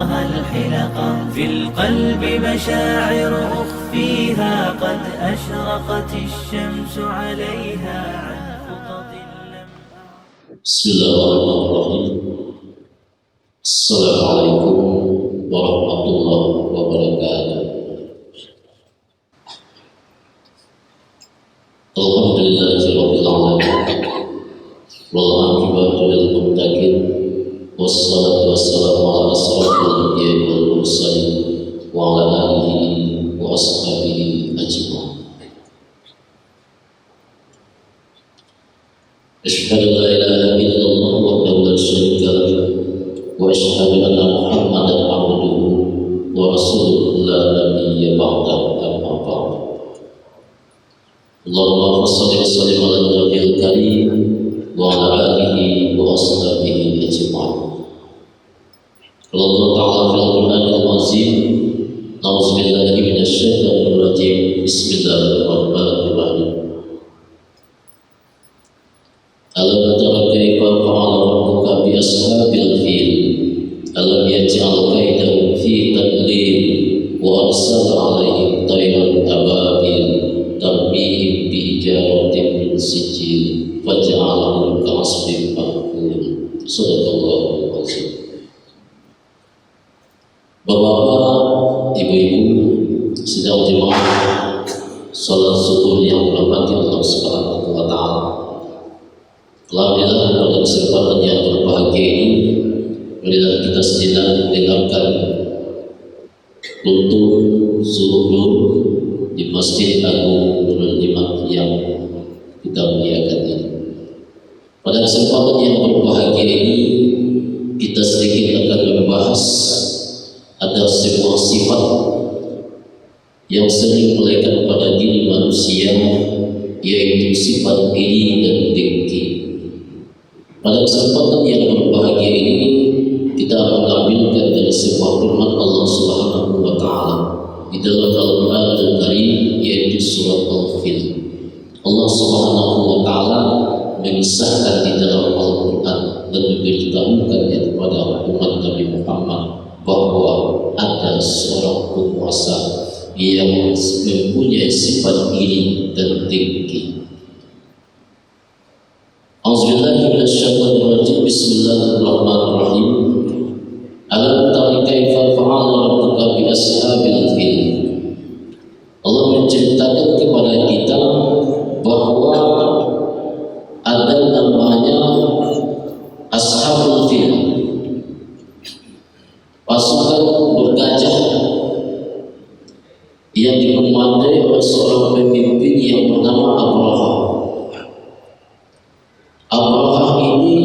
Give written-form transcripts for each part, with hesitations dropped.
الحلقة في القلب مشاعر أخفيها قد أشرقت الشمس عليها عن خطط بسم الله الرحمن الرحيم. السلام عليكم ورحمة الله وبركاته. Alhamdulillahirabbil alamin wal aqibatu lil muttaqin wassalatu wassalamu ala asyrafil anbiya'i wal mursalin wa ala alihi wa ashabihi ajma'in. Asyhadu an la ilaha illallah wahdahu la syarika lahu wa asyhadu anna Muhammadan abduhu wa rasuluhu la nabiyya ba'dahu amma ba'd. Allahumma shalli wa sallim ala nabiyil karim wa ala alihi wa ashabihi ajma'in. Allah Ta'ala fil Qur'anil Azim, na'udzubillahi minasyaitonir rajim. Bismillahirrahmanirrahim. Alam tara kaifa fa'ala rabbuka bi ashabil fil alam yaj'al kaidahum fi tadlil wa arsala 'alaihim tayran ababil tarmihim bi hijaratin min sijil faj'alahum ka'asfin ma'kul. Shadaqallahul azim. Bapak-bapak, ibu-ibu, sedang jemaah salat subuh yang dirahmati Allah Subhanahu wa taala. Alhamdulillah pada kesempatan yang berbahagia ini, marilah kita sejenak mendengarkan untuk zuhur di Masjid Agung Nurul Iman yang kita muliakan ini. Pada kesempatan yang berbahagia ini, kita sedikit akan membahas ada sebuah sifat yang sering melekat pada diri manusia, yaitu sifat iri dan dengki. Pada kesempatan yang berbahagia ini, kita mengambilkan dari sebuah firman Allah Subhanahu wa taala di dalam Al-Qur'an Al-Karim, yaitu surat Al-Fil. Allah Subhanahu wa taala mengisahkan di dalam Al-Qur'an dan memberitahukannya kepada umat Nabi Muhammad bahwa ada seorang penguasa yang mempunyai sifat iri dan dengki. A'udzubillahi minasyaitonir rajim. Bismillahirrahmanirrahim. Alam tara kaifa fa'ala rabbuka bi ashabil fil. Allah menceritakan kepada kita bahwa ada namanya ashabul fil, pasukan bergajah yang dikomandoi oleh seorang pemimpin yang bernama Abraha. Abraha ini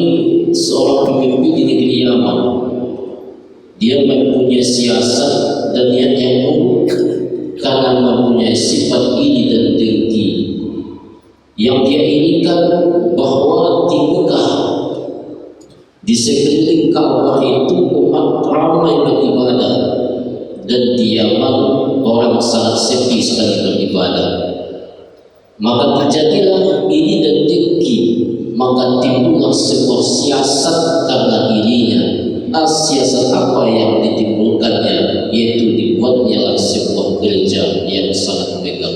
seorang pemimpin di negeri Yaman. Dia mempunyai siasat dan niat yang buruk karena mempunyai sifat iri dan dengki. Yang dia inginkan bahwa di Mekah, di sekeliling Ka'bah itu umat ramai beribadah, dan di Yaman orang sangat sepi sekali beribadah. Maka terjadilah iri dan dengki, maka timbullah sebuah siasat karena irinya. Siasat apa yang ditimbulkannya, yaitu dibuatnya sebuah gereja yang sangat megah.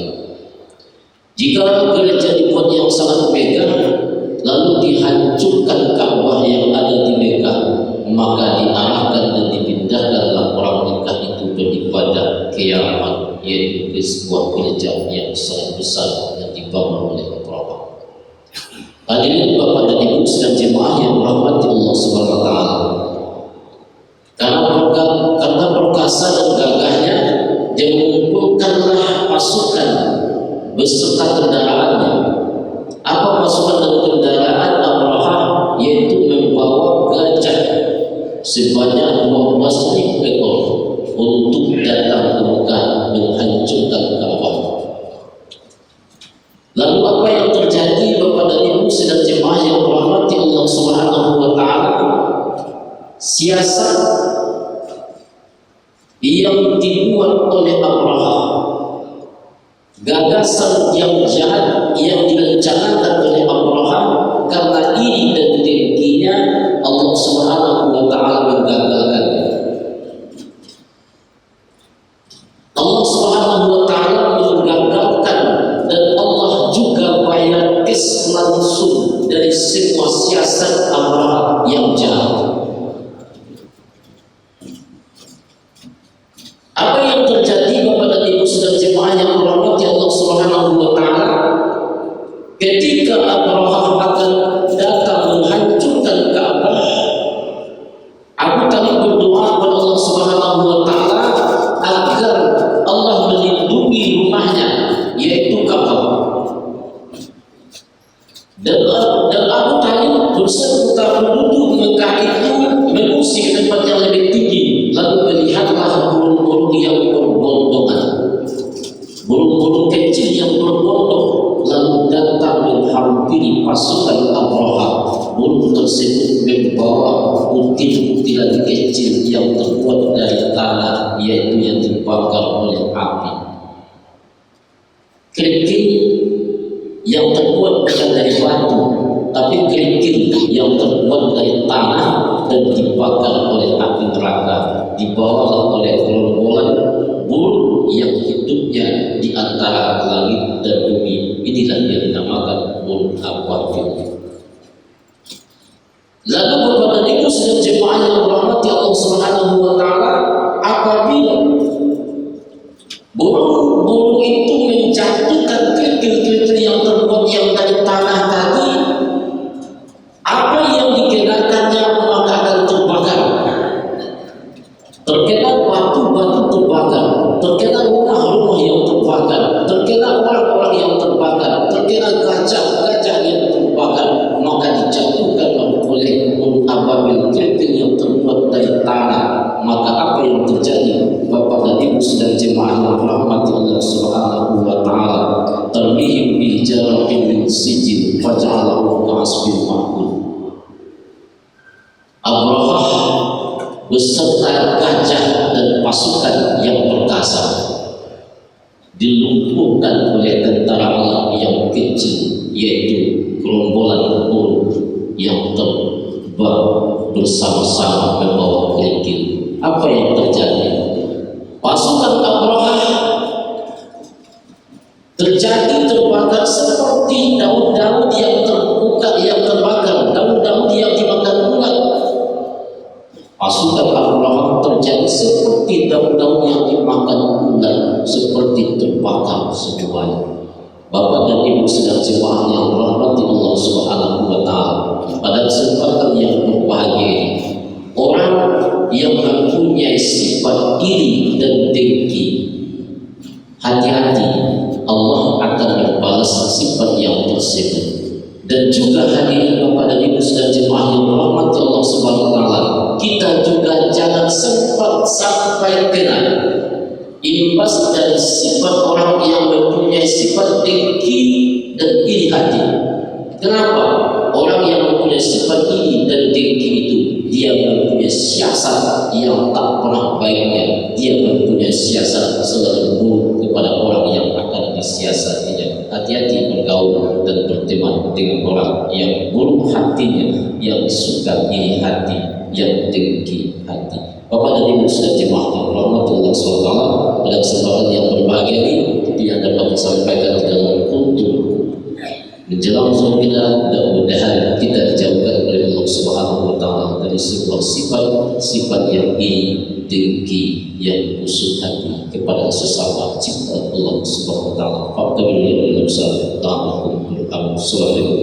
Jika gereja dibuat yang sangat megah, lalu dihancurkan Ka'bah yang ada di Mekah, maka diarahkan dan dipindahkanlah orang Mekah itu beribadah ke Yaman, yaitu ke sebuah gereja yang sangat besar yang dibangun oleh Abraha. Hadirin Bapak dan Ibu sedang jemaah yang dirahmati Allah Subhanahu wa taala. Karena perkasa dan gagahnya, dia mengumpulkanlah pasukan beserta kendaraannya. Apa pasukan dan kendaraan Abraha? Yaitu membawa gajah sebanyak 12.000 ekor untuk datang ke Mekah menghancurkan Ka'bah. Lalu apa yang terjadi Bapak dan Ibu sedang jemaah yang dirahmati Allah Subhanahu wa taala? Siasat yang dibuat oleh Abraha, gagasan yang jahat yang direncanakan oleh Abraha, karena iri dan dengkinya Allah Subhanahu wa taala menggagalkannya. dibawalah oleh gerombolan burung yang hidupnya di antara langit dan bumi. Inilah yang dinamakan burung ababil. Lalu Bapak Ibu dan jemaah yang dirahmati Allah Subhanahu wa taala, apabila burung itu menjatuhkan kerikil-kerikil yang terbuat yang dari tanah tadi, apa yang dikenakannya maka akan terbakar. Terkena batu-batu terbakar, terkena rumah-rumah yang terbakar, terkena orang-orang yang terbakar, terkena gajah-gajah yang terbakar, maka dijatuhkan oleh burung ababil kerikil yang terbuat dari tanah. Maka apa yang terjadi, Bapak dan Ibu sedang jemaah yang rahmati Allah Subhanahu wa taala, termihim bi jaratin min sijil faj'alahu ka'asfin ma'kul. Abrahah beserta gajah dan pasukan yang perkasa dilumpuhkan oleh tentara Allah yang kecil, yaitu gerombolan burung yang terbang bersama-sama membawa kerikil. Apa yang terjadi? Pasukan Abrahah terjadi terbakar seperti daun-daun yang terbuka, yang terbakar, daun-daun yang dimakan ulat. Pasukan Abrahah terjadi seperti daun-daun yang dimakan ulat, seperti terbakar semuanya. Bapak dan Ibu sedang jemaah yang dirahmati Allah Subhanahu wa taala, pada kesempatan yang berbahagia ini, orang yang mempunyai sifat iri dan dengki, hati-hati, Allah akan membalas sifat yang tersebut. Dan juga hadirin Bapak dan Ibu sedang jemaah yang dirahmati Allah Subhanahu wa taala, kita juga jangan sempat sampai kena imbas dari sifat orang yang mempunyai sifat dengki dan iri hati. Kenapa? Orang yang mempunyai sifat iri dan dengki itu, dia mempunyai siasat yang tak pernah baiknya. Dia mempunyai siasat selalu buruk kepada orang yang akan disiasatinya. Hati-hati bergaul dan berteman dengan orang yang buruk hatinya, yang suka iri hati, yang dengki hati. Bapak dan Ibu sudah jemaah yang dirahmati Allah SWT, pada kesempatan yang berbahagia ini, dia dapat disampaikan di dalam kultur menjelang kita, mudah-mudahan kita dijauhkan oleh Allah Subhanahu wa taala dari sebuah sifat yang iri, dengki, yang busuk hati kepada sesama ciptaan Allah Subhanahu wa taala. Faqabil ya Allah subhanahu wa ta'ala.